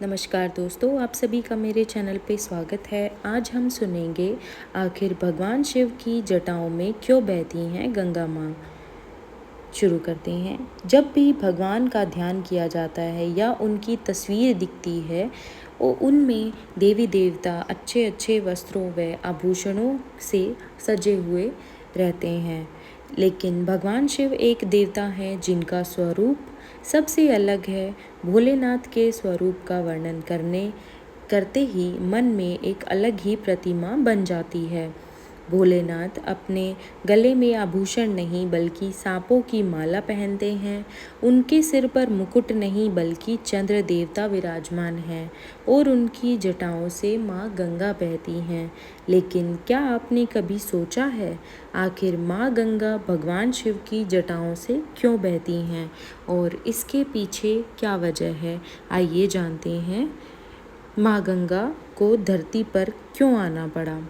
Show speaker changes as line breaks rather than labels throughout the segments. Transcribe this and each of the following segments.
नमस्कार दोस्तों, आप सभी का मेरे चैनल पे स्वागत है। आज हम सुनेंगे आखिर भगवान शिव की जटाओं में क्यों बहती हैं गंगा माँ। शुरू करते हैं। जब भी भगवान का ध्यान किया जाता है या उनकी तस्वीर दिखती है उनमें देवी देवता अच्छे अच्छे वस्त्रों व आभूषणों से सजे हुए रहते हैं। लेकिन भगवान शिव एक देवता हैं जिनका स्वरूप सबसे अलग है। भोलेनाथ के स्वरूप का वर्णन करते ही मन में एक अलग ही प्रतिमा बन जाती है। भोलेनाथ अपने गले में आभूषण नहीं बल्कि सांपों की माला पहनते हैं। उनके सिर पर मुकुट नहीं बल्कि चंद्र देवता विराजमान हैं और उनकी जटाओं से माँ गंगा बहती हैं। लेकिन क्या आपने कभी सोचा है आखिर माँ गंगा भगवान शिव की जटाओं से क्यों बहती हैं और इसके पीछे क्या वजह है? आइए जानते हैं माँ गंगा को धरती पर क्यों आना पड़ा।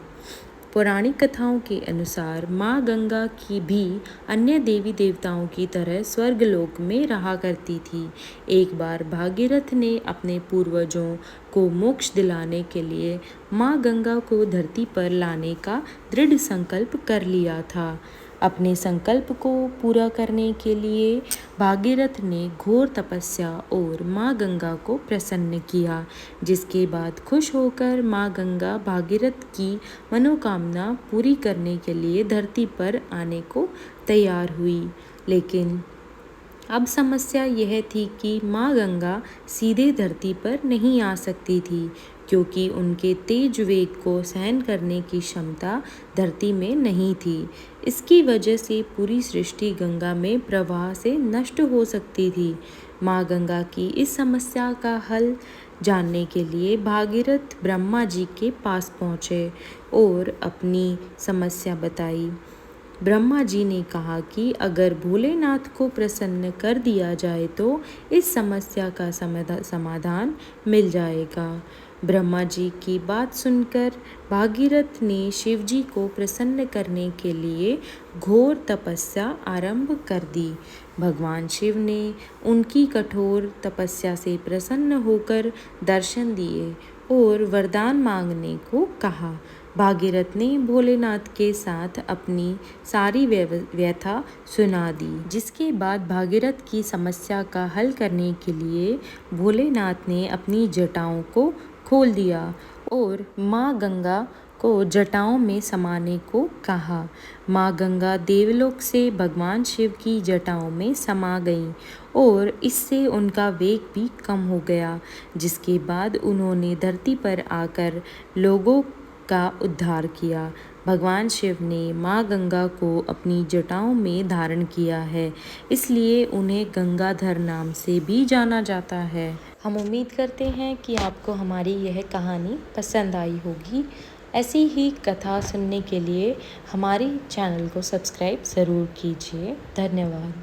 पौराणिक कथाओं के अनुसार माँ गंगा की भी अन्य देवी देवताओं की तरह स्वर्गलोक में रहा करती थी। एक बार भागीरथ ने अपने पूर्वजों को मोक्ष दिलाने के लिए माँ गंगा को धरती पर लाने का दृढ़ संकल्प कर लिया था। अपने संकल्प को पूरा करने के लिए भागीरथ ने घोर तपस्या और माँ गंगा को प्रसन्न किया, जिसके बाद खुश होकर माँ गंगा भागीरथ की मनोकामना पूरी करने के लिए धरती पर आने को तैयार हुई। लेकिन अब समस्या यह थी कि माँ गंगा सीधे धरती पर नहीं आ सकती थी, क्योंकि उनके तेज वेग को सहन करने की क्षमता धरती में नहीं थी। इसकी वजह से पूरी सृष्टि गंगा में प्रवाह से नष्ट हो सकती थी। माँ गंगा की इस समस्या का हल जानने के लिए भागीरथ ब्रह्मा जी के पास पहुँचे और अपनी समस्या बताई। ब्रह्मा जी ने कहा कि अगर भोलेनाथ को प्रसन्न कर दिया जाए तो इस समस्या का समाधान मिल जाएगा। ब्रह्मा जी की बात सुनकर भागीरथ ने शिव जी को प्रसन्न करने के लिए घोर तपस्या आरंभ कर दी। भगवान शिव ने उनकी कठोर तपस्या से प्रसन्न होकर दर्शन दिए और वरदान मांगने को कहा। भागीरथ ने भोलेनाथ के साथ अपनी सारी व्यथा सुना दी, जिसके बाद भागीरथ की समस्या का हल करने के लिए भोलेनाथ ने अपनी जटाओं को खोल दिया और माँ गंगा को जटाओं में समाने को कहा। माँ गंगा देवलोक से भगवान शिव की जटाओं में समा गईं और इससे उनका वेग भी कम हो गया, जिसके बाद उन्होंने धरती पर आकर लोगों का उद्धार किया। भगवान शिव ने माँ गंगा को अपनी जटाओं में धारण किया है, इसलिए उन्हें गंगाधर नाम से भी जाना जाता है। हम उम्मीद करते हैं कि आपको हमारी यह कहानी पसंद आई होगी। ऐसी ही कथा सुनने के लिए हमारे चैनल को सब्सक्राइब ज़रूर कीजिए। धन्यवाद।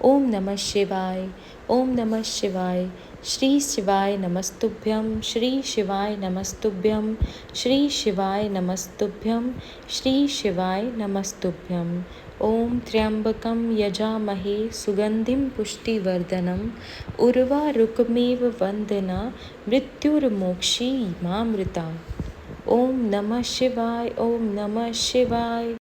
ओम नमः शिवाय। ओम नमः शिवाय। श्री शिवाय नमस्तुभ्यं। श्री शिवाय नमस्तुभ्यं। श्री शिवाय नमस्तुभ्यं। श्री शिवाय नमस्तुभ्यं। ओम त्र्यंबकं यजामहे सुगंधिं पुष्टिवर्धनम् उर्वारुकमेव वंदना मृत्युर्मोक्षीयमामृता। ओम नमः शिवाय। ओम नमः शिवाय।